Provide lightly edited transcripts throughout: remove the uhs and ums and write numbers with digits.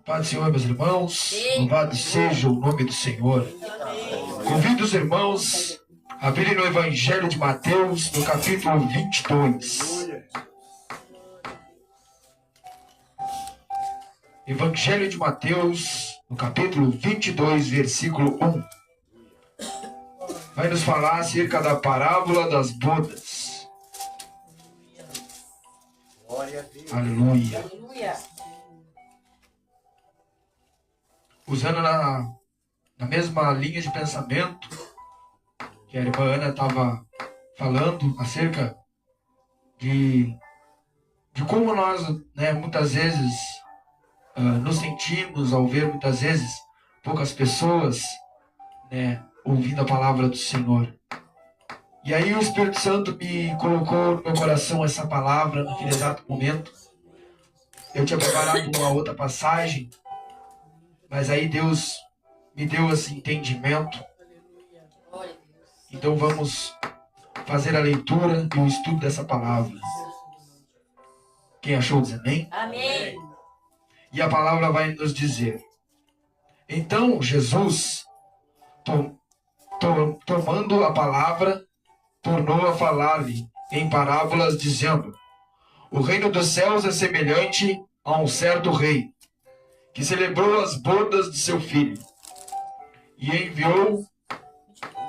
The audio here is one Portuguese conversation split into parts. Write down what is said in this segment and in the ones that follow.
Paz do Senhor, meus irmãos, louvado seja o nome do Senhor. Convido os irmãos a abrirem no Evangelho de Mateus, no capítulo 22. Evangelho de Mateus, no capítulo 22, versículo 1. Vai nos falar acerca da parábola das bodas. Aleluia. Usando na mesma linha de pensamento que a irmã Ana estava falando acerca de como nós, muitas vezes nos sentimos ao ver muitas vezes poucas pessoas, ouvindo a palavra do Senhor. E aí o Espírito Santo me colocou no meu coração essa palavra naquele exato momento. Eu tinha preparado uma outra passagem, mas aí Deus me deu esse entendimento. Então vamos fazer a leitura e o estudo dessa palavra. Quem achou diz amém? Amém. E a palavra vai nos dizer: então Jesus, tomando a palavra, tornou a falar-lhe em parábolas, dizendo: o reino dos céus é semelhante a um certo rei, que celebrou as bodas de seu filho, e enviou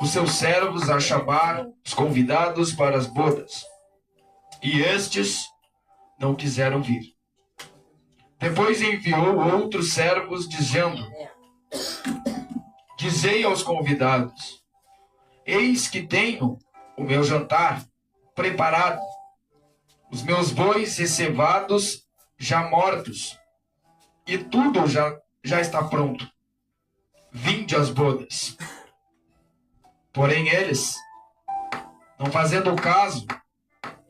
os seus servos a chamar os convidados para as bodas, e estes não quiseram vir. Depois enviou outros servos, dizendo: dizei aos convidados: eis que tenho o meu jantar preparado, os meus bois ressevados já mortos, e tudo já está pronto. Vinde às bodas. Porém eles, não fazendo caso,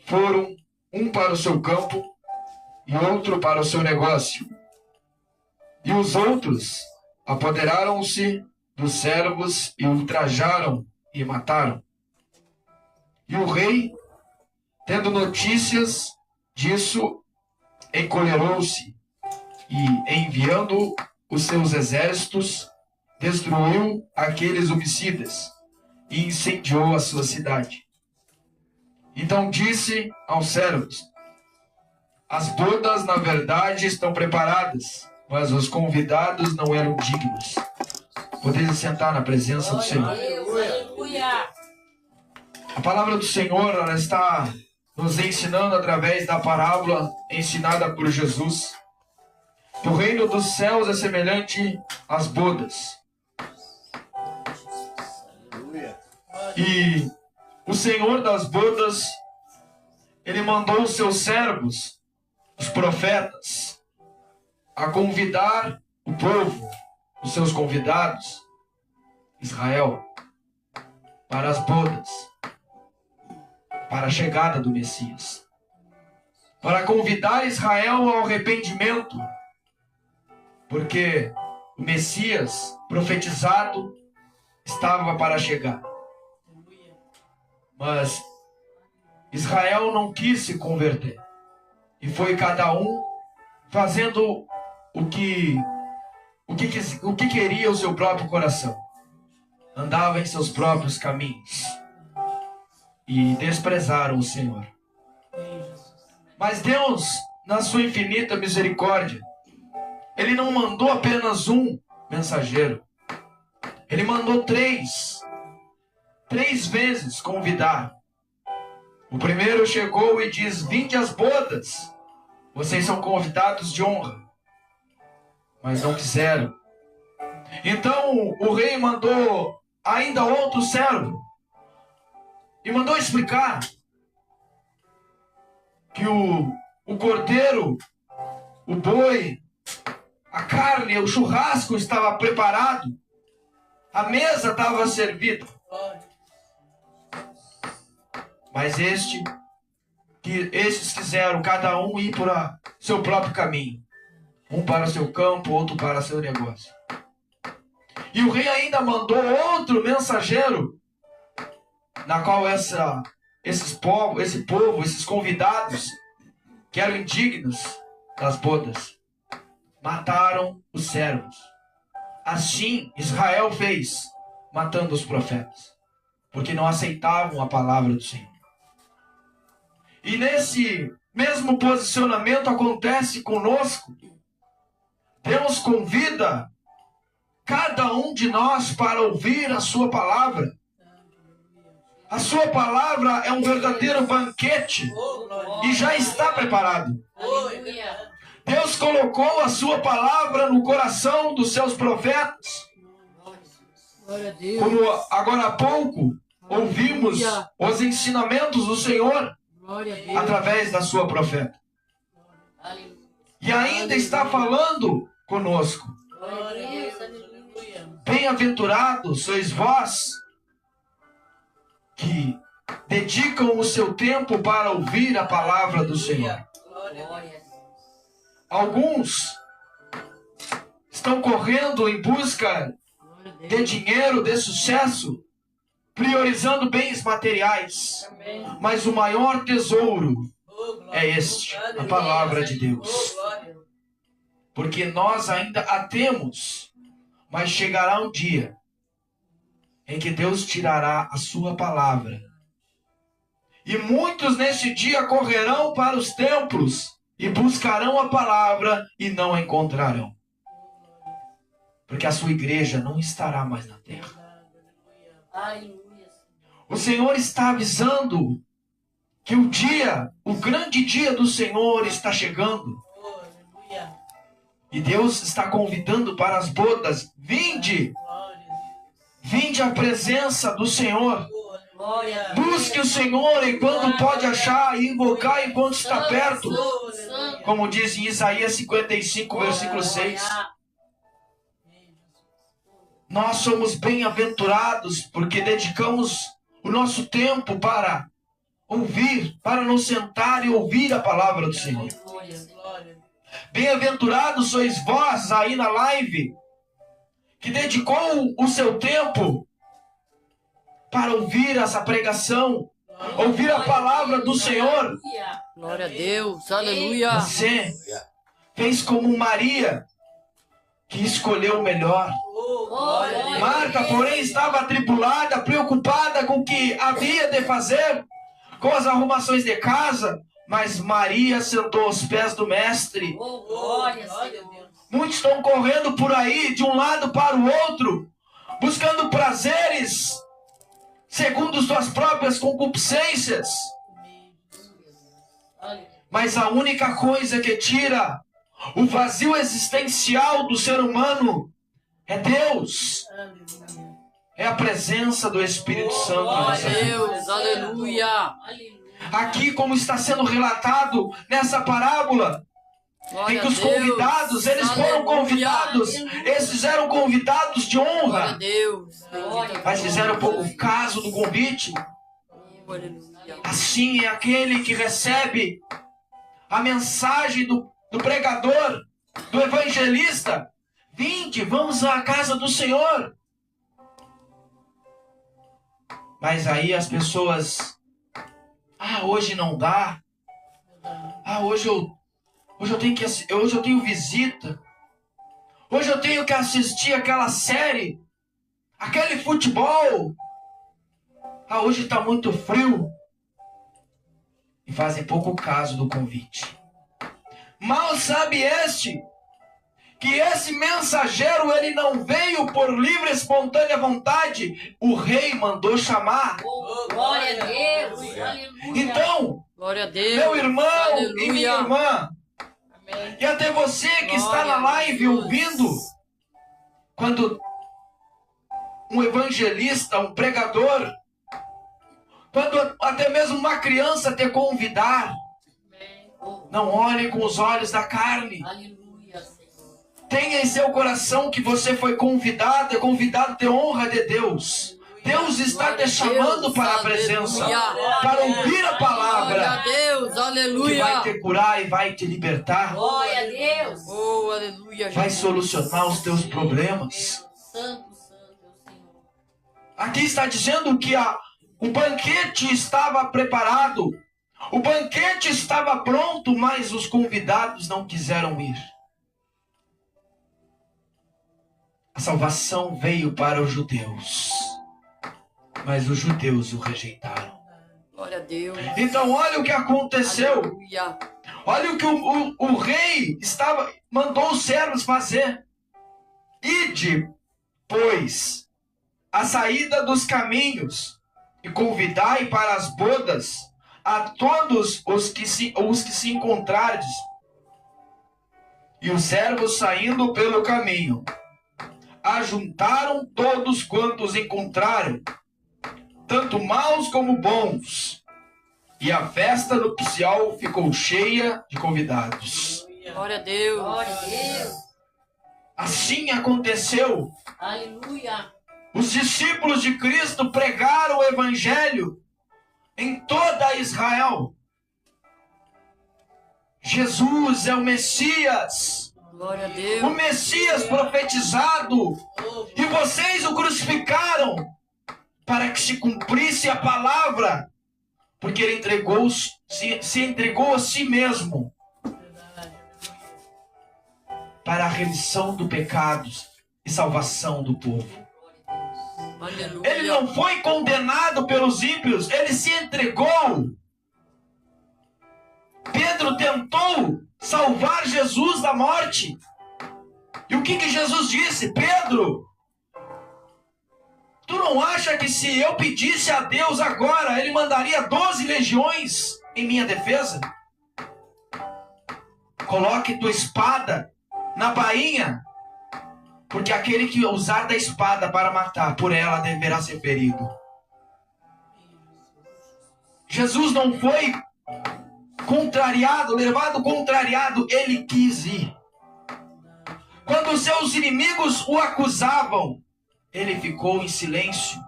foram um para o seu campo e outro para o seu negócio. E os outros apoderaram-se dos servos e ultrajaram e mataram. E o rei, tendo notícias disso, encolerou-se e, enviando os seus exércitos, destruiu aqueles homicidas e incendiou a sua cidade. Então disse aos servos: as bodas, na verdade, estão preparadas, mas os convidados não eram dignos. Podeis sentar na presença do Senhor. A palavra do Senhor, ela está nos ensinando através da parábola ensinada por Jesus. O reino dos céus é semelhante às bodas. E o Senhor das bodas, ele mandou os seus servos, os profetas, a convidar o povo, os seus convidados, Israel, para as bodas, para a chegada do Messias, para convidar Israel ao arrependimento, porque o Messias profetizado estava para chegar. Mas Israel não quis se converter. E foi cada um fazendo o que queria o seu próprio coração. Andava em seus próprios caminhos. E desprezaram o Senhor. Mas Deus, na sua infinita misericórdia, Ele não mandou apenas um mensageiro. Ele mandou três vezes convidar. O primeiro chegou e diz: vinde às bodas, vocês são convidados de honra. Mas não quiseram. Então o rei mandou ainda outro servo e mandou explicar que o cordeiro, o boi, a carne, o churrasco estava preparado, a mesa estava servida. Mas estes quiseram cada um ir para seu próprio caminho. Um para o seu campo, outro para o seu negócio. E o rei ainda mandou outro mensageiro, na qual esse povo, esses convidados, que eram indignos das bodas, mataram os servos. Assim Israel fez, matando os profetas, porque não aceitavam a palavra do Senhor. E nesse mesmo posicionamento acontece conosco. Deus convida cada um de nós para ouvir a sua palavra. A sua palavra é um verdadeiro banquete e já está preparado. Deus colocou a sua palavra no coração dos seus profetas. Como agora há pouco ouvimos os ensinamentos do Senhor através da sua profeta. E ainda está falando conosco. Bem-aventurados sois vós que dedicam o seu tempo para ouvir a palavra do Senhor. Alguns estão correndo em busca de dinheiro, de sucesso, priorizando bens materiais. Mas o maior tesouro é este, a palavra de Deus. Porque nós ainda a temos, mas chegará um dia em que Deus tirará a sua palavra. E muitos nesse dia correrão para os templos e buscarão a palavra e não a encontrarão. Porque a sua igreja não estará mais na terra. O Senhor está avisando que o grande dia do Senhor está chegando. E Deus está convidando para as bodas. Vinde! Vinde à presença do Senhor. Busque o Senhor enquanto pode achar e invocar enquanto está perto. Como diz em Isaías 55, versículo 6. Nós somos bem-aventurados porque dedicamos o nosso tempo para ouvir, para nos sentar e ouvir a palavra do Senhor. Bem-aventurados sois vós aí na live, que dedicou o seu tempo para ouvir essa pregação, ouvir a palavra do Senhor. Glória a Deus, aleluia. Você fez como Maria, que escolheu o melhor. Marta, porém, estava atribulada, preocupada com o que havia de fazer, com as arrumações de casa, mas Maria sentou aos pés do Mestre. Muitos estão correndo por aí, de um lado para o outro, buscando prazeres, segundo suas próprias concupiscências. Mas a única coisa que tira o vazio existencial do ser humano é Deus. É a presença do Espírito Santo. Glória a Deus, aleluia. Aqui, como está sendo relatado nessa parábola, em que os convidados, eles foram convidados, esses eram convidados de honra, mas fizeram pouco caso do convite. Assim é aquele que recebe a mensagem do pregador, do evangelista: vinde, vamos à casa do Senhor. Mas aí as pessoas: hoje não dá. Hoje eu tenho visita. Hoje eu tenho que assistir aquela série, aquele futebol. Hoje está muito frio. E fazem pouco caso do convite. Mal sabe que esse mensageiro, ele não veio por livre e espontânea vontade. O rei mandou chamar. Glória a Deus. Então, glória a Deus, meu irmão aleluia. E minha irmã, amém. E até você que está na live ouvindo, quando um evangelista, um pregador, quando até mesmo uma criança te convidar, não olhe com os olhos da carne. Tenha em seu coração que você foi convidado, é convidado de honra de Deus. Deus está te chamando para a presença, para ouvir a palavra. Glória a Deus, aleluia. Que vai te curar e vai te libertar. Glória a Deus. Oh, aleluia. Vai solucionar os teus problemas. Santo, santo é o Senhor. Aqui está dizendo que o banquete estava preparado. O banquete estava pronto, mas os convidados não quiseram ir. salvação veio para os judeus, mas os judeus o rejeitaram. Glória a Deus. Então olha o que aconteceu. Aleluia. Olha o que o rei mandou os servos fazer. Ide, pois, a saída dos caminhos e convidai para as bodas a todos os que se encontrardes. E os servos, saindo pelo caminho, ajuntaram todos quantos encontraram, tanto maus como bons. E a festa nupcial ficou cheia de convidados. Glória a Deus. Glória a Deus. Assim aconteceu. Aleluia. Os discípulos de Cristo pregaram o evangelho em toda Israel. Jesus é o Messias. Glória a O Deus. Messias profetizado. E vocês o crucificaram para que se cumprisse a palavra. Porque ele se entregou a si mesmo para a remissão dos pecados e salvação do povo. Aleluia. Ele não foi condenado pelos ímpios, ele se entregou. Pedro tentou salvar Jesus da morte. E o que Jesus disse? Pedro, tu não acha que se eu pedisse a Deus agora, ele mandaria 12 legiões em minha defesa? Coloque tua espada na bainha, porque aquele que usar da espada para matar, por ela deverá ser ferido. Jesus não foi levado contrariado, ele quis ir. Quando os seus inimigos o acusavam, ele ficou em silêncio.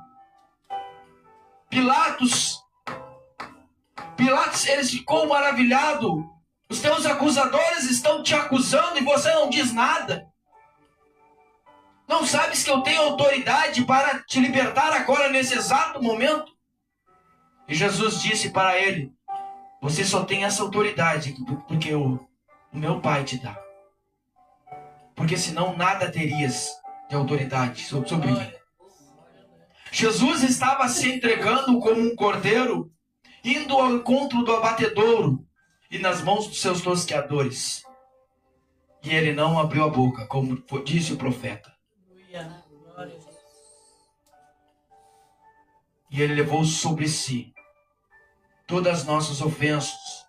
Pilatos, ele ficou maravilhado. Os teus acusadores estão te acusando e você não diz nada. Não sabes que eu tenho autoridade para te libertar agora, nesse exato momento? E Jesus disse para ele: você só tem essa autoridade porque o meu Pai te dá. Porque senão nada terias de autoridade sobre mim. Jesus estava se entregando como um cordeiro, indo ao encontro do abatedouro e nas mãos dos seus tosqueadores. E ele não abriu a boca, como disse o profeta. E ele levou sobre si todas as nossas ofensas,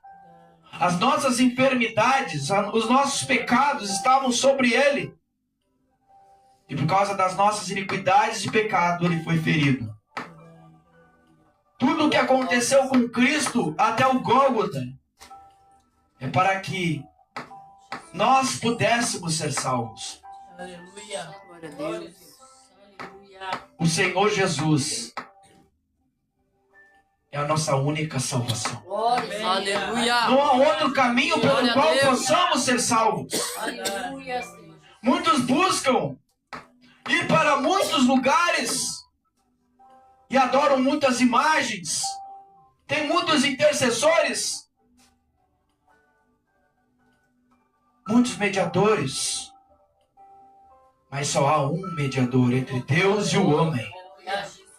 as nossas enfermidades, os nossos pecados estavam sobre ele. E por causa das nossas iniquidades e pecado, ele foi ferido. Tudo o que aconteceu com Cristo até o Gólgota é para que nós pudéssemos ser salvos. Aleluia. Glória a Deus. Aleluia. O Senhor Jesus é a nossa única salvação. Glória. Aleluia. Não há outro caminho pelo Glória a qual Deus. possamos ser salvos. Aleluia, Senhor. Muitos buscam ir para muitos lugares e adoram muitas imagens. Tem muitos intercessores, muitos mediadores, mas só há um mediador entre Deus e o homem: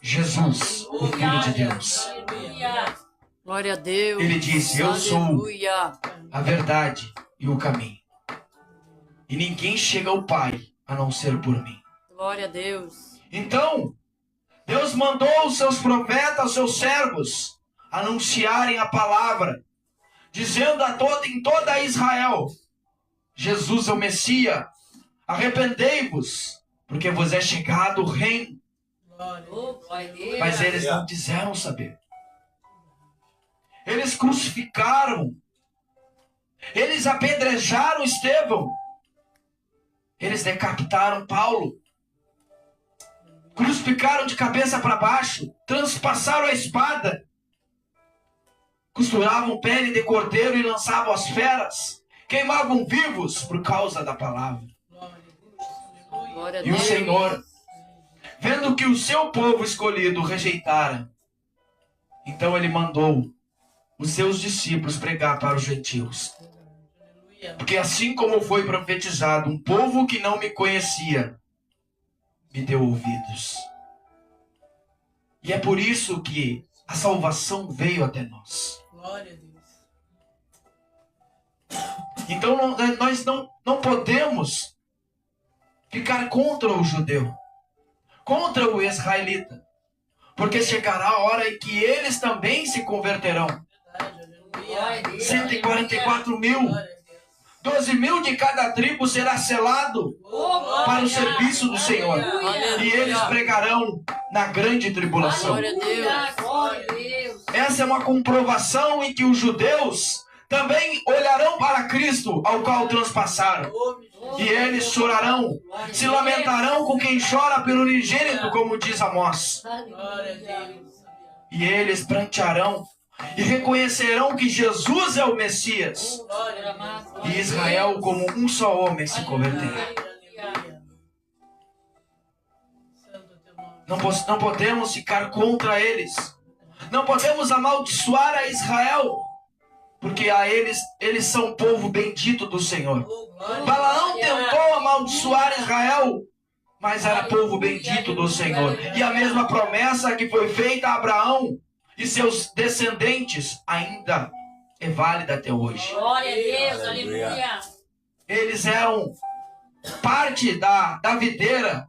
Jesus, o Filho de Deus. Aleluia. Glória a Deus. Ele disse: eu sou Aleluia. a verdade e o caminho, e ninguém chega ao Pai a não ser por mim. Glória a Deus. Então, Deus mandou os seus profetas, os seus servos, anunciarem a palavra, dizendo em toda Israel: Jesus é o Messias, arrependei-vos, porque vos é chegado o reino. Oh, glória a Deus. Mas eles não quiseram saber. Eles crucificaram, eles apedrejaram Estevão, eles decapitaram Paulo, crucificaram de cabeça para baixo, transpassaram a espada, costuravam pele de cordeiro e lançavam as feras, queimavam vivos por causa da palavra. Glória a E o Deus. Senhor, vendo que o seu povo escolhido rejeitara, então ele mandou os seus discípulos pregar para os gentios. Porque assim como foi profetizado, um povo que não me conhecia me deu ouvidos. E é por isso que a salvação veio até nós. Glória a Deus. Então nós não podemos ficar contra o judeu, contra o israelita, porque chegará a hora em que eles também se converterão. Verdade, Glória a aleluia. Deus. 144 mil, Glória a Deus. 12 mil de cada tribo será selado para o serviço do Senhor. Aleluia. E eles pregarão na grande tribulação. Glória a Deus. Glória a Deus. Essa é uma comprovação em que os judeus também olharão para Cristo, ao qual transpassaram. Ô, E eles chorarão, se lamentarão com quem chora pelo unigênito, como diz Amós. glória a Deus. E eles prantearão e reconhecerão que Jesus é o Messias. Glória a Deus. E Israel, como um só homem, se converterá. Aleluia. Santo é teu nome. Não podemos ficar contra eles. Não podemos amaldiçoar a Israel, porque a eles são povo bendito do Senhor. Oh, glória. Balaão tentou amaldiçoar Israel, mas era povo bendito do Senhor. E a mesma promessa que foi feita a Abraão e seus descendentes ainda é válida até hoje. Glória a Deus. Aleluia. Eles eram parte da videira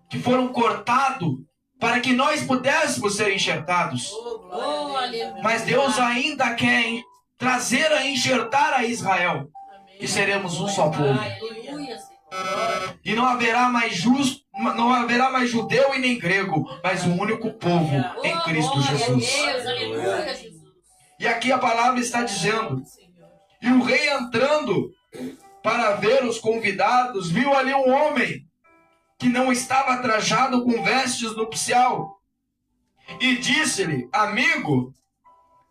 que foram cortados para que nós pudéssemos ser enxertados. Oh, glória Oh, a Deus. aleluia. Mas Deus ainda quer trazer a enxertar a Israel. Amém. E seremos um só povo. Aleluia, Senhor. E não haverá mais justo, não haverá mais judeu e nem grego, mas um único povo em Cristo Glória a Jesus. Deus. Aleluia, Jesus. E aqui a palavra está dizendo: Senhor. e o rei entrando para ver os convidados, viu ali um homem que não estava trajado com vestes nupcial. E disse-lhe: amigo,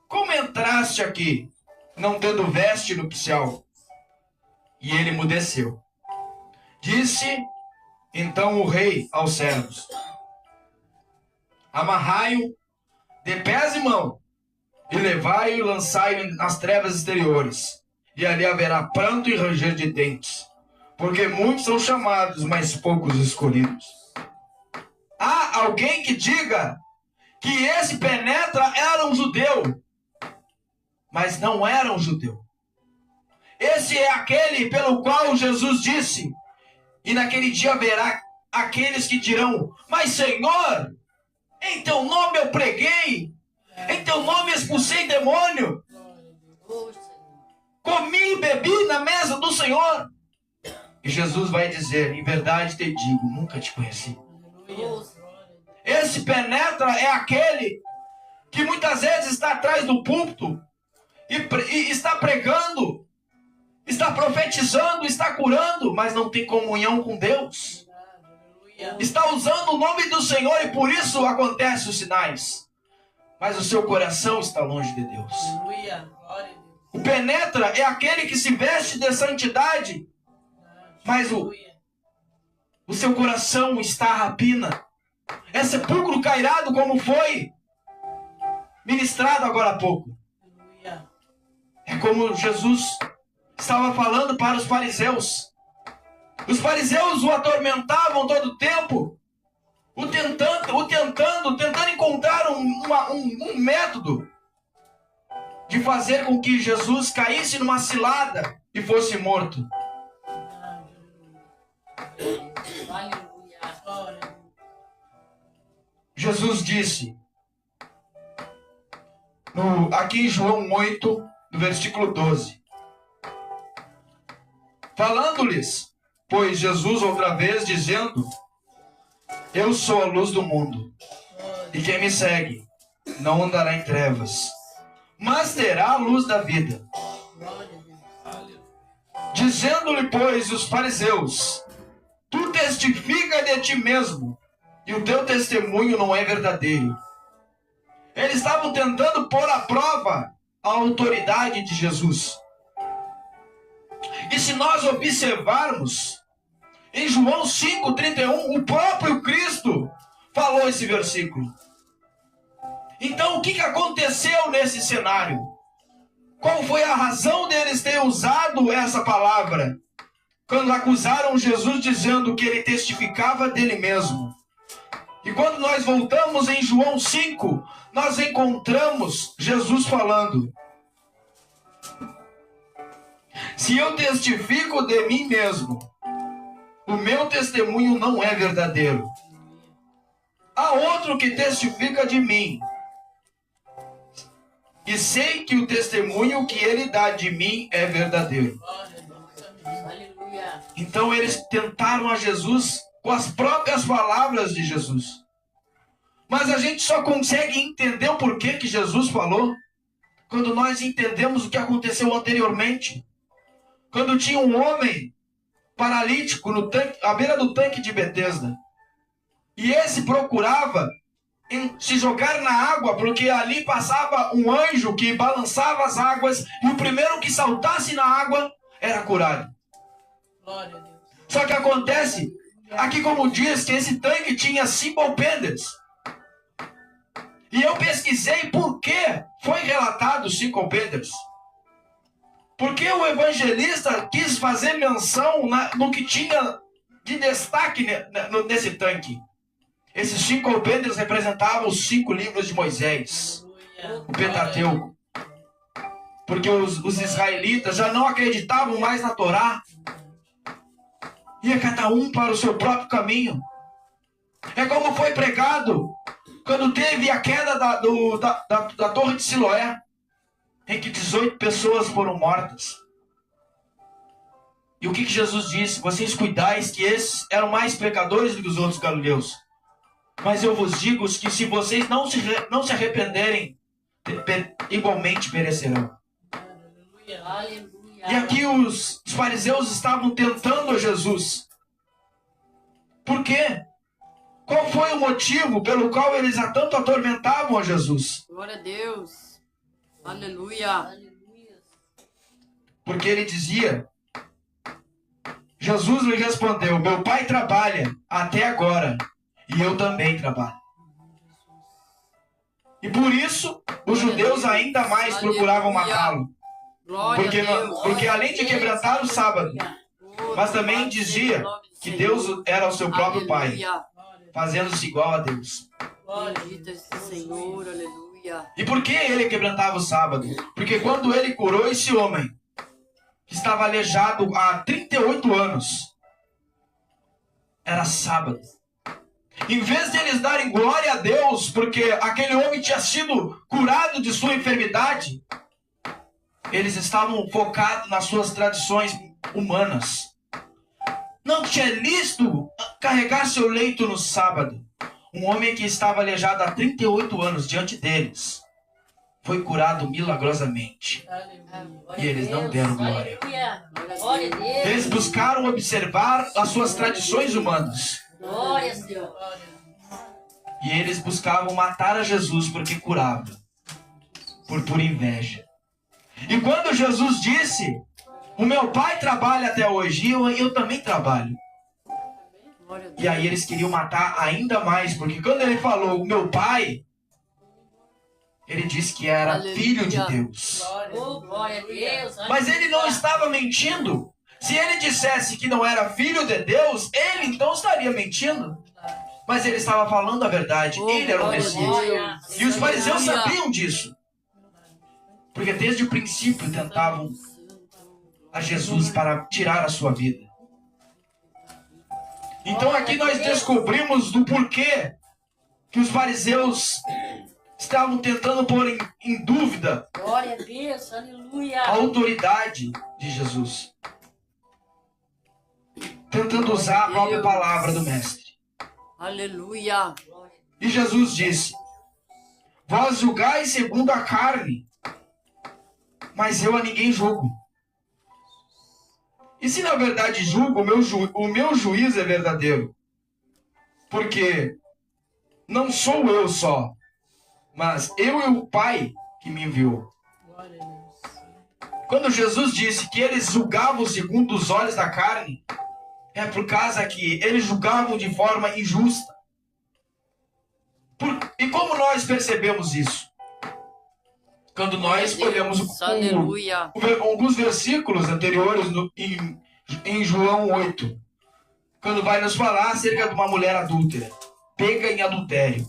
como entraste aqui, não tendo veste nupcial? E ele emudeceu. Disse então o rei aos servos: amarrai-o de pés e mão, e levai-o e lançai-o nas trevas exteriores, e ali haverá pranto e ranger de dentes, porque muitos são chamados, mas poucos escolhidos. Há alguém que diga que esse penetra era um judeu, mas não era um judeu. Esse é aquele pelo qual Jesus disse: e naquele dia haverá aqueles que dirão: mas Senhor, em teu nome eu preguei, em teu nome expulsei demônio, Oh, Senhor. comi e bebi na mesa do Senhor. E Jesus vai dizer: em verdade te digo, nunca te conheci. Aleluia. Esse penetra é aquele que muitas vezes está atrás do púlpito e está pregando, está profetizando, está curando, mas não tem comunhão com Deus. Aleluia. Está usando o nome do Senhor e por isso acontecem os sinais. Mas o seu coração está longe de Deus. Aleluia. Glória a Deus. O penetra é aquele que se veste de santidade, mas Aleluia. o seu coração está à rapina. É sepulcro cairado, como foi ministrado agora há pouco. Aleluia. É como Jesus estava falando para os fariseus. Os fariseus o atormentavam todo o tempo, tentando encontrar um método de fazer com que Jesus caísse numa cilada e fosse morto. Aleluia. Glória a Deus. Jesus disse, aqui em João 8, no versículo 12: falando-lhes, pois Jesus outra vez, dizendo: eu sou a luz do mundo, e quem me segue não andará em trevas, mas terá a luz da vida. Glória a Deus. Dizendo-lhe, pois, os fariseus: tu testifica de ti mesmo, e o teu testemunho não é verdadeiro. Eles estavam tentando pôr à prova a autoridade de Jesus. E se nós observarmos, em João 5,31, o próprio Cristo falou esse versículo. Então, o que aconteceu nesse cenário? Qual foi a razão deles terem usado essa palavra? quando acusaram Jesus dizendo que ele testificava dele mesmo. E quando nós voltamos em João 5, nós encontramos Jesus falando: se eu testifico de mim mesmo, o meu testemunho não é verdadeiro. Há outro que testifica de mim, e sei que o testemunho que ele dá de mim é verdadeiro. Aleluia. Então eles tentaram a Jesus com as próprias palavras de Jesus. Mas a gente só consegue entender o porquê que Jesus falou quando nós entendemos o que aconteceu anteriormente. Quando tinha um homem paralítico no tanque, à beira do tanque de Betesda. E esse procurava se jogar na água, porque ali passava um anjo que balançava as águas, e o primeiro que saltasse na água era curado. Glória a Deus. Só que acontece, aqui como diz, que esse tanque tinha simple pendants. E eu pesquisei por que foi relatado simple pendants. Porque o evangelista quis fazer menção no que tinha de destaque nesse tanque. Esses 5 pendants representavam os 5 livros de Moisés, o Pentateuco. Porque os israelitas já não acreditavam mais na Torá. Ia cada um para o seu próprio caminho. É como foi pregado quando teve a queda da torre de Siloé, em que 18 pessoas foram mortas. E o que Jesus disse? Vocês cuidais que esses eram mais pecadores do que os outros galileus. Mas eu vos digo que se vocês não se arrependerem, igualmente perecerão. Aleluia. E aqui os fariseus estavam tentando a Jesus. Por quê? Qual foi o motivo pelo qual eles tanto atormentavam a Jesus? Glória a Deus. Aleluia. Aleluia. Porque ele dizia, Jesus lhe respondeu: meu pai trabalha até agora, e eu também trabalho. E por isso, os judeus ainda mais procuravam matá-lo. Glória a Deus. Porque além de quebrantar o sábado, mas também dizia que Deus era o seu próprio Pai, Aleluia. fazendo-se igual a Deus. Bendito esse Senhor, aleluia. E por que ele quebrantava o sábado? Porque quando ele curou esse homem, que estava aleijado há 38 anos, era sábado. Em vez de eles darem glória a Deus, porque aquele homem tinha sido curado de sua enfermidade, eles estavam focados nas suas tradições humanas. Não tinha lícito carregar seu leito no sábado. Um homem que estava aleijado há 38 anos diante deles foi curado milagrosamente. E eles não deram glória. Aleluia. Glória a Deus. Eles buscaram observar as suas tradições humanas. Glória a Deus. E eles buscavam matar a Jesus porque curava. Por pura inveja. E quando Jesus disse: o meu pai trabalha até hoje, e eu também trabalho. Glória a Deus. E aí eles queriam matar ainda mais, porque quando ele falou, o meu pai, ele disse que era Aleluia. filho de Deus. Oh, glória a Deus. Mas ele não estava mentindo. Se ele dissesse que não era filho de Deus, ele então estaria mentindo. Mas ele estava falando a verdade. Oh, Ele era o glória a Messias. Deus. E os fariseus Aleluia. sabiam disso. Porque desde o princípio tentavam a Jesus para tirar a sua vida. Então aqui nós descobrimos do porquê que os fariseus estavam tentando pôr em dúvida Glória a Deus. Aleluia. a autoridade de Jesus. Tentando usar a própria palavra do Mestre. Aleluia. E Jesus disse: vós julgais segundo a carne, mas eu a ninguém julgo. E se na verdade julgo, o meu juízo é verdadeiro. Porque não sou eu só, mas eu e o Pai que me enviou. Quando Jesus disse que eles julgavam segundo os olhos da carne, é por causa que eles julgavam de forma injusta. E como nós percebemos isso? Quando nós olhamos Aleluia. alguns versículos anteriores em em João 8, quando vai nos falar acerca de uma mulher adúltera, pega em adultério.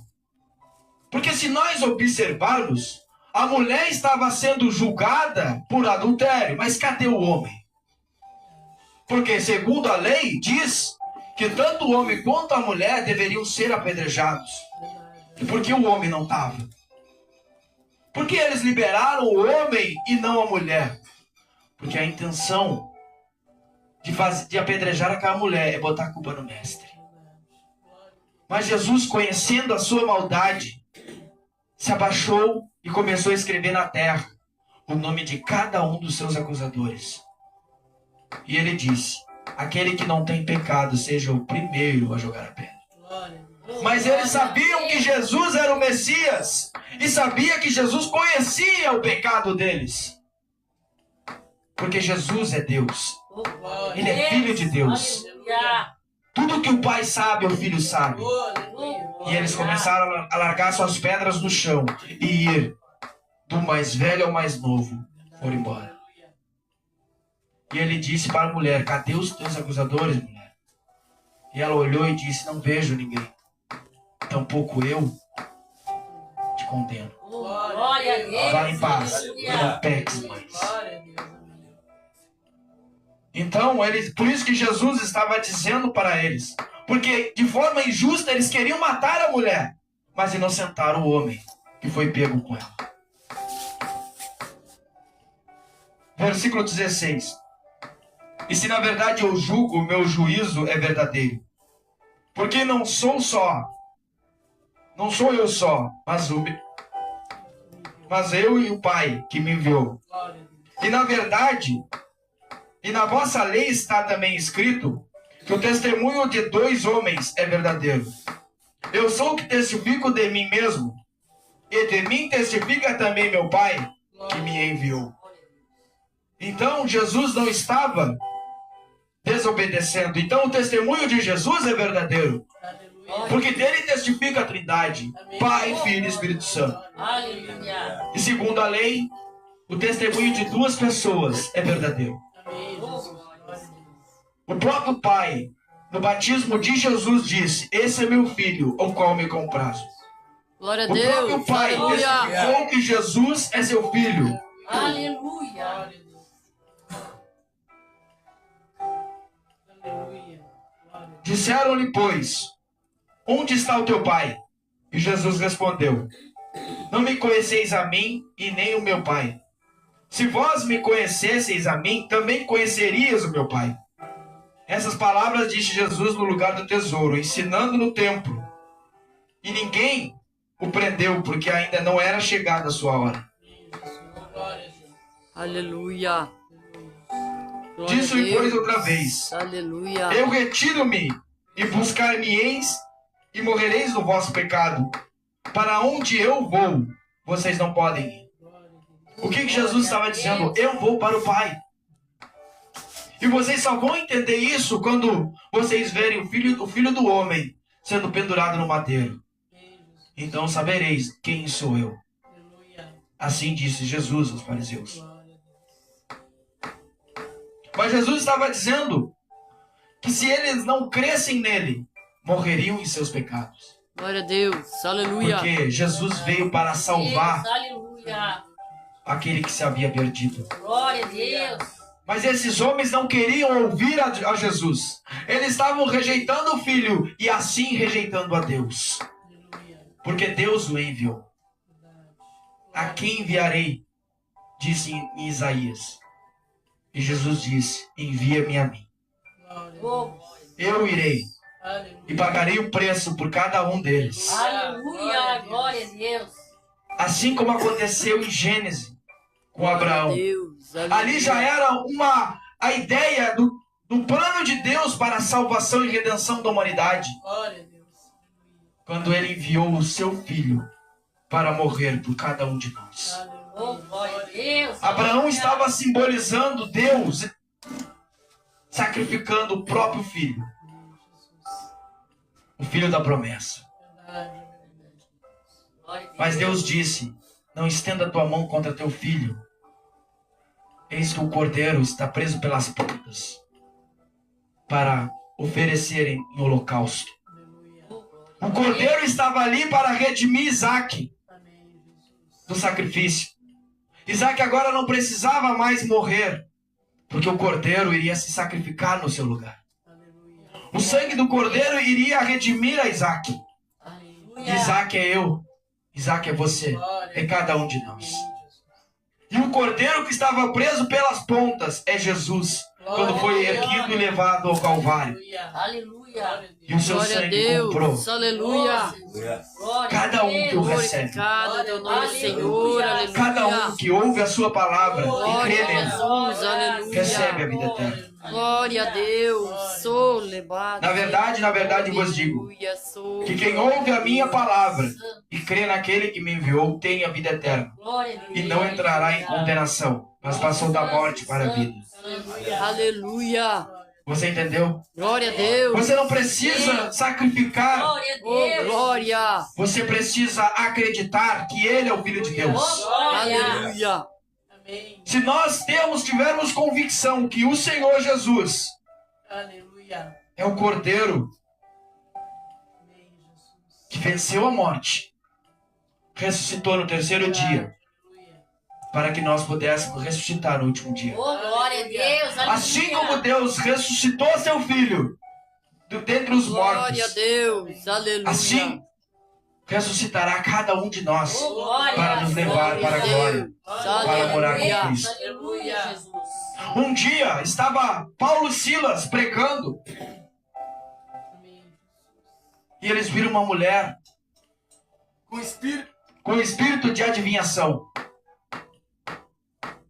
Porque se nós observarmos, a mulher estava sendo julgada por adultério, mas cadê o homem? Porque segundo a lei diz que tanto o homem quanto a mulher deveriam ser apedrejados. E por que o homem não estava? Por que eles liberaram o homem e não a mulher? Porque a intenção de apedrejar aquela mulher é botar a culpa no mestre. Mas Jesus, conhecendo a sua maldade, se abaixou e começou a escrever na terra o nome de cada um dos seus acusadores. E ele disse: aquele que não tem pecado seja o primeiro a jogar a pedra. Mas eles sabiam que Jesus era o Messias e sabia que Jesus conhecia o pecado deles. Porque Jesus é Deus. Ele é filho de Deus. Aleluia. Tudo que o pai sabe, o filho sabe. E eles começaram a largar suas pedras no chão e ir do mais velho ao mais novo. Foram embora. E ele disse para a mulher: cadê os teus acusadores, mulher? E ela olhou e disse: não vejo ninguém. Tampouco eu te condeno. Glória a Deus. Vá em paz e Aleluia. não peques mais. Então, por isso que Jesus estava dizendo para eles. Porque de forma injusta eles queriam matar a mulher, mas inocentaram o homem que foi pego com ela. Versículo 16. E se na verdade eu julgo, o meu juízo é verdadeiro. Porque não sou eu só, mas eu e o Pai que me enviou. E na verdade, e na vossa lei está também escrito que o testemunho de 2 homens é verdadeiro. Eu sou o que testifico de mim mesmo, e de mim testifica também meu Pai que me enviou. Então Jesus não estava desobedecendo. Então o testemunho de Jesus é verdadeiro. Porque dele testifica a Trindade, Pai, Filho e Espírito Santo. Aleluia. E segundo a lei, o testemunho de 2 pessoas é verdadeiro. O próprio Pai, no batismo de Jesus, disse: esse é meu filho, ao qual me comprazo. Glória a O próprio Deus. Pai Aleluia. testificou que Jesus é seu filho. Aleluia. Disseram-lhe, pois: onde está o teu pai? E Jesus respondeu: não me conheceis a mim e nem o meu pai. Se vós me conhecesseis a mim, também conhecerias o meu pai. Essas palavras disse Jesus no lugar do tesouro, ensinando no templo. E ninguém o prendeu, porque ainda não era chegada a sua hora. Aleluia. Glória a Disse-lhe, pois, Deus. outra vez: Aleluia. eu retiro-me e buscar-me-eis e morrereis no vosso pecado. Para onde eu vou, vocês não podem ir. O que Jesus estava dizendo? Eu vou para o Pai. E vocês só vão entender isso quando vocês verem o filho do homem sendo pendurado no madeiro. Então sabereis quem sou eu. Assim disse Jesus aos fariseus. Mas Jesus estava dizendo que se eles não crescem nele, morreriam em seus pecados. Glória a Deus. Aleluia. Porque Jesus veio para salvar Deus, aleluia. aquele que se havia perdido. Glória a Deus. Mas esses homens não queriam ouvir a Jesus. Eles estavam rejeitando o Filho e assim rejeitando a Deus. Porque Deus o enviou. A quem enviarei? Disse em Isaías. E Jesus disse: envia-me a mim. Oh, Eu irei e pagarei o preço por cada um deles. aleluia. Glória a Deus. Assim como aconteceu em Gênesis com Abraão. Deus. Ali já era a ideia do plano de Deus para a salvação e redenção da humanidade. Quando ele enviou o seu filho para morrer por cada um de nós. Oh, glória a Deus. Abraão estava simbolizando Deus sacrificando o próprio filho. O filho da promessa. Mas Deus disse: não estenda a tua mão contra teu filho. Eis que o cordeiro está preso pelas pontas. para oferecerem em holocausto. Aleluia. O cordeiro estava ali para redimir Isaac Amém, Jesus. do sacrifício. Isaac agora não precisava mais morrer, porque o cordeiro iria se sacrificar no seu lugar. Aleluia. O sangue do cordeiro iria redimir a Isaac. Aleluia. Isaac é eu, Isaac é você, Glória. é cada um de nós. Amém, Jesus. E o cordeiro que estava preso pelas pontas é Jesus, quando foi erguido e levado ao Calvário. Aleluia. Aleluia. E o seu Glória a sangue comprou Deus. Aleluia. Glória cada a um que o Deus. recebe. Glorificado teu nome, Aleluia. Senhor. Aleluia. Cada um que ouve a sua palavra e Glória crê a nele, Jesus. Aleluia. recebe a vida eterna. Glória a Deus. Sou levado. Na verdade vos digo, Aleluia, sou. que quem ouve a minha palavra e crê naquele que me enviou tem a vida eterna Glória a Deus. e não entrará em condenação, mas passou da morte para a vida. Aleluia. Aleluia. Você entendeu? Glória a Deus. Você não precisa sacrificar, Glória a Oh, Deus. glória. você precisa acreditar que Ele é o Filho de Deus. Oh, glória. Aleluia. Amém. Se nós tivermos convicção que o Senhor Jesus Aleluia. é o Cordeiro Amém, Jesus. que venceu a morte, ressuscitou no terceiro dia, Aleluia. para que nós pudéssemos ressuscitar no último dia. Oh, glória a Deus. Aleluia. Assim como Deus ressuscitou seu Filho dentre os Glória a mortos, Deus. Aleluia. assim ressuscitará cada um de nós Oh, glória. para nos levar para a glória. Aleluia. morar com Aleluia. Cristo. Aleluia, Jesus. Um dia estava Paulo e Silas pregando Amém. e eles viram uma mulher com espírito de adivinhação.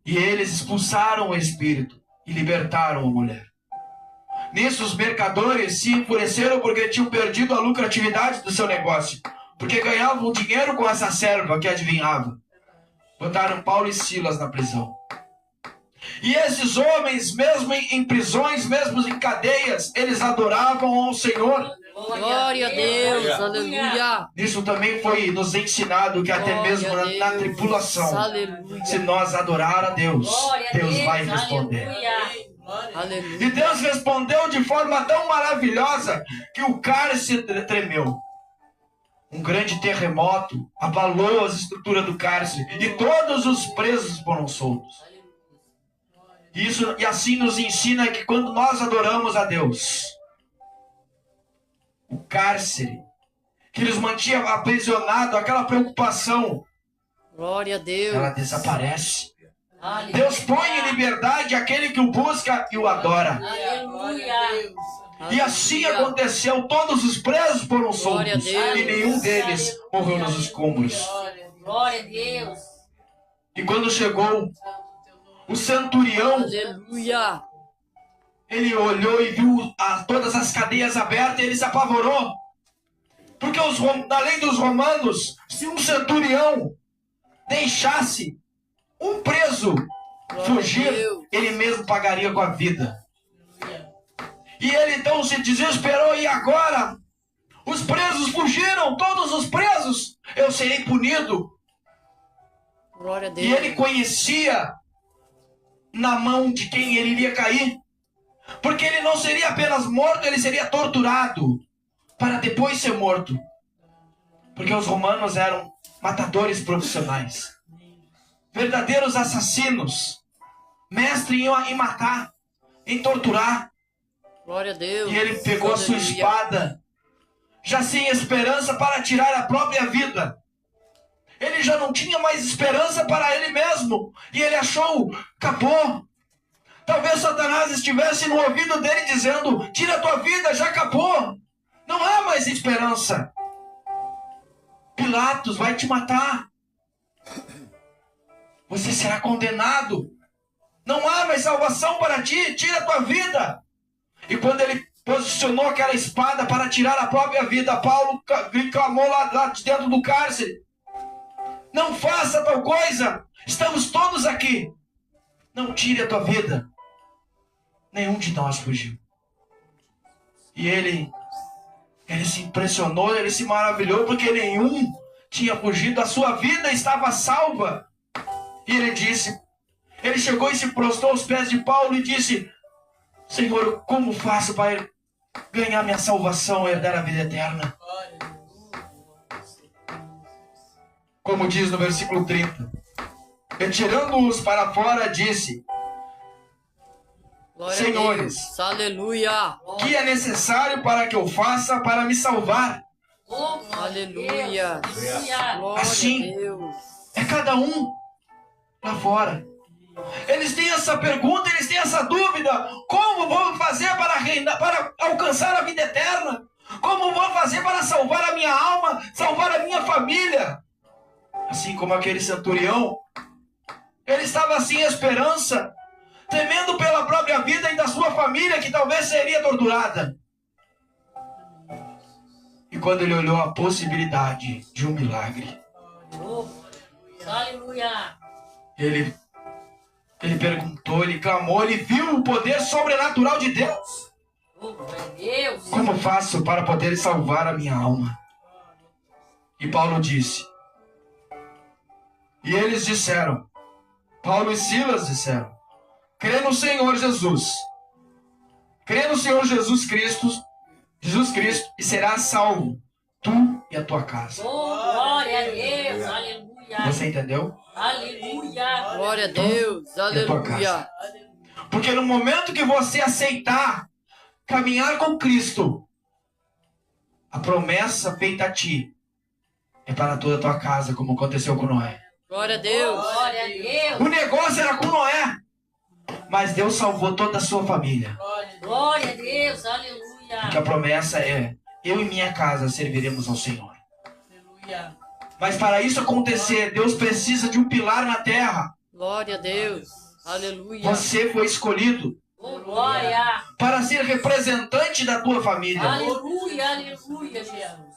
E eles expulsaram o espírito e libertaram a mulher. Nisso, os mercadores se enfureceram porque tinham perdido a lucratividade do seu negócio, porque ganhavam dinheiro com essa serva que adivinhava. Botaram Paulo e Silas na prisão. E esses homens, mesmo em prisões, mesmo em cadeias, eles adoravam ao Senhor. Glória a Deus. Aleluia. Isso também foi nos ensinado que até Glória mesmo a na Deus. tribulação, Aleluia. se nós adorar a Deus, Glória a Deus Deus. vai responder. Aleluia. Amém. Glória. Aleluia. E Deus respondeu de forma tão maravilhosa que o cárcere tremeu. Um grande terremoto abalou as estruturas do cárcere e todos os presos foram soltos. E assim nos ensina que quando nós adoramos a Deus, o cárcere que nos mantinha aprisionado, aquela preocupação, Glória a Deus. ela desaparece. Aleluia. Deus põe em liberdade aquele que o busca e o adora. Glória a Deus. E assim Aleluia. aconteceu, todos os presos foram Glória a soltos Deus. e nenhum deles morreu nos escombros. Glória a Deus. Glória a Deus. E quando chegou Santo teu nome. o centurião, Aleluia. ele olhou e viu todas as cadeias abertas e ele se apavorou. Porque na lei dos romanos, se um centurião deixasse um preso Glória a fugir, Deus. ele mesmo pagaria com a vida. Aleluia. E ele então se desesperou, e agora? Os presos fugiram, todos os presos, eu serei punido. Glória a E ele Deus. conhecia na mão de quem ele iria cair. Porque ele não seria apenas morto, ele seria torturado para depois ser morto. Porque os romanos eram matadores profissionais, verdadeiros assassinos, mestre em matar, em torturar. Glória a Deus. E ele pegou a sua Aleluia. espada, já sem esperança para tirar a própria vida. Ele já não tinha mais esperança para ele mesmo. E ele achou, acabou. Talvez Satanás estivesse no ouvido dele dizendo: tira a tua vida, já acabou. Não há mais esperança. Pilatos vai te matar. Você será condenado. Não há mais salvação para ti, tira a tua vida. E quando ele posicionou aquela espada para tirar a própria vida, Paulo clamou lá de dentro do cárcere: não faça tal coisa, estamos todos aqui. Não tire a tua vida. Nenhum de nós fugiu. E ele se impressionou, ele se maravilhou, porque nenhum tinha fugido, a sua vida estava salva. E ele chegou e se prostrou aos pés de Paulo e disse: Senhor, como faço para ganhar minha salvação e herdar a vida eterna? Glória a Deus. Como diz no versículo 30. Retirando-os para fora, disse: Glória Senhores, a Deus. Aleluia. o que é necessário para que eu faça para me salvar? Oh, glória a Aleluia. Deus. Aleluia. Glória Assim. a Deus. É cada um lá fora. Eles têm essa pergunta, eles têm essa dúvida. Como vou fazer para reinar, para alcançar a vida eterna? Como vou fazer para salvar a minha alma, salvar a minha família? Assim como aquele centurião, ele estava sem esperança, temendo pela própria vida e da sua família, que talvez seria torturada. E quando ele olhou a possibilidade de um milagre, Oh, aleluia. ele perguntou, ele clamou, ele viu o poder sobrenatural de Deus. Oh, glória a Deus. Como faço para poder salvar a minha alma? E Paulo disse. E eles disseram, Paulo e Silas disseram, crê no Senhor Jesus. Crê no Senhor Jesus Cristo e serás salvo, tu e a tua casa. Oh, glória a Deus. Aleluia. Você entendeu? Aleluia. Glória a Deus. tua Aleluia. casa. Porque no momento que você aceitar caminhar com Cristo, a promessa feita a ti é para toda a tua casa, como aconteceu com Noé. Glória a Deus. Glória a Deus. O negócio era com Noé, mas Deus salvou toda a sua família. Glória a Deus. Aleluia. Porque a promessa é, eu e minha casa serviremos ao Senhor. Aleluia. Mas para isso acontecer, Deus precisa de um pilar na terra. Glória a Deus. Aleluia. Você foi escolhido Oh, glória. para ser representante da tua família. Aleluia. Aleluia, Jesus.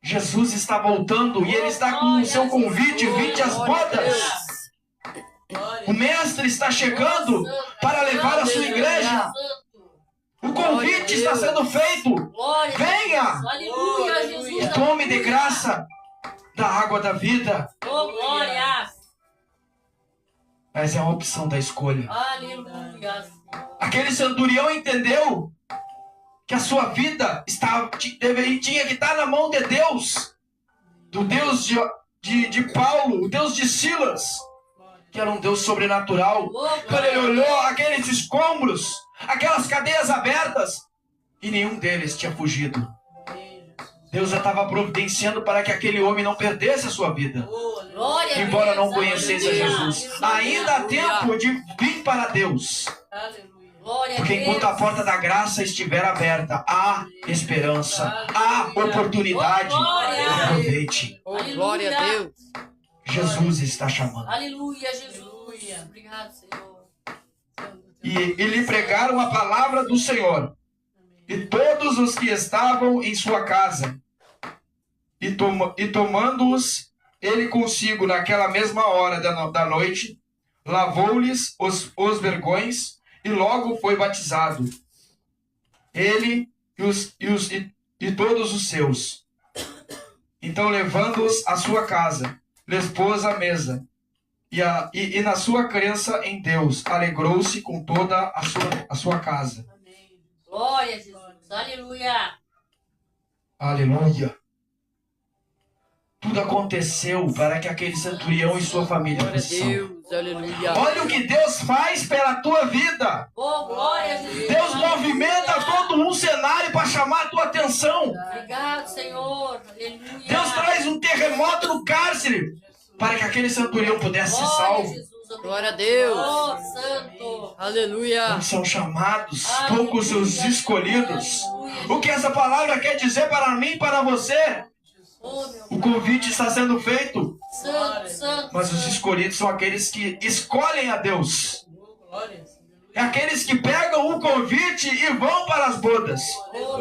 Jesus está voltando e Ele está com o seu convite, vinde às bodas. O Mestre está chegando para levar a sua igreja. O convite está sendo feito. Glória. Venha Aleluia, Jesus. e tome de graça da água da vida. Oh, glória. Mas é a opção da escolha. Aleluia. Aquele centurião entendeu que a sua vida tinha que estar na mão de Deus, do Deus de Paulo, o Deus de Silas, que era um Deus sobrenatural. Quando ele olhou aqueles escombros, aquelas cadeias abertas, e nenhum deles tinha fugido. Deus já estava providenciando para que aquele homem não perdesse a sua vida, Glória a embora Deus. não conhecesse a Jesus. Ainda há tempo de vir para Deus. Glória a Porque enquanto a Deus. porta da graça estiver aberta, há esperança, há oportunidade. Aproveite. Oh, glória a Deus. Jesus está chamando. Aleluia, Jesus. Obrigado, Senhor. E lhe pregaram a palavra do Senhor. E todos os que estavam em sua casa, e tomando-os ele consigo naquela mesma hora da noite, lavou-lhes os vergões, e logo foi batizado, ele e todos os seus. Então, levando-os à sua casa, lhes pôs a mesa, e na sua crença em Deus, alegrou-se com toda a sua casa. Glória a Jesus. Aleluia. Aleluia. Tudo aconteceu para que aquele centurião e sua família Glória a fossem salvos. Deus. Aleluia. Olha o que Deus faz pela tua vida. Oh, glória a Jesus. Deus movimenta todo um cenário para chamar a tua atenção. Obrigado, Senhor. Aleluia. Deus traz um terremoto no cárcere para que aquele centurião pudesse ser Glória a salvo. Jesus. Glória a Deus. Oh, Santo. Aleluia. Muitos são chamados, poucos os escolhidos. O que essa palavra quer dizer para mim e para você? Oh, meu O convite está sendo feito, Santo, Santo. mas os escolhidos são aqueles que escolhem a Deus. É aqueles que pegam o convite e vão para as bodas. Oh,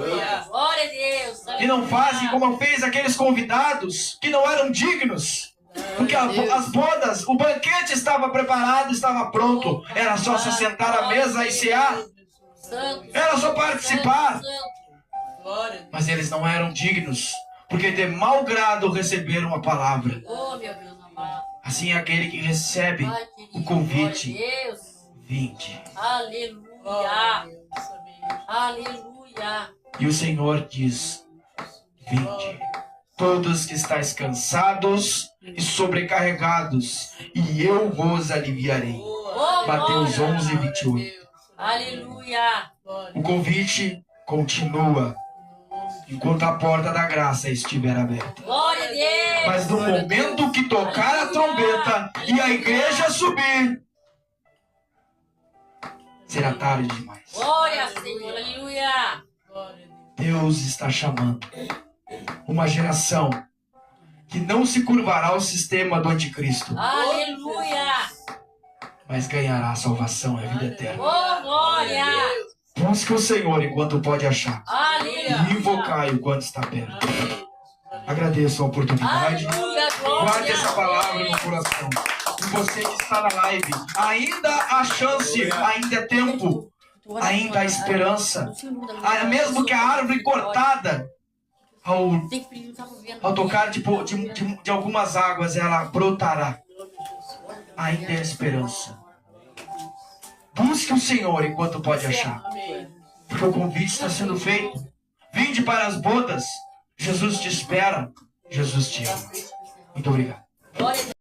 glória a Deus. E não fazem como fez aqueles convidados que não eram dignos. Porque as bodas, o banquete estava preparado, estava pronto. Era só se sentar à mesa e cear. Santo. Era só participar. Santo. Mas eles não eram dignos, porque de mau grado receberam a palavra. Oh, meu Deus amado. Assim é aquele que recebe Pai querido. o convite. Glória a Deus. Vinde. Aleluia. Aleluia. E o Senhor diz: vinde, todos que estáis cansados e sobrecarregados, e eu vos aliviarei. Oh, Mateus glória. 11, 28. Aleluia. O convite continua enquanto a porta da graça estiver aberta. Glória a Deus. Mas no momento que tocar a trombeta e a igreja subir, será tarde demais. Glória, Senhor. Aleluia. Deus está chamando uma geração que não se curvará ao sistema do anticristo, Aleluia. mas ganhará a salvação e a vida eterna. Oh, glória. Busque o Senhor enquanto pode achar, Aleluia. e invocai-o quando está perto. Agradeço a oportunidade. Aleluia. Guarde essa palavra Glória. no coração. E você que está na live, ainda há chance, ainda é tempo, ainda há esperança. Mesmo que a árvore cortada, ao tocar de algumas águas, ela brotará. Ainda é esperança. Busque o Senhor enquanto pode achar, porque o convite está sendo feito. Vinde para as bodas. Jesus te espera. Jesus te ama. Muito obrigado. Glória a Deus.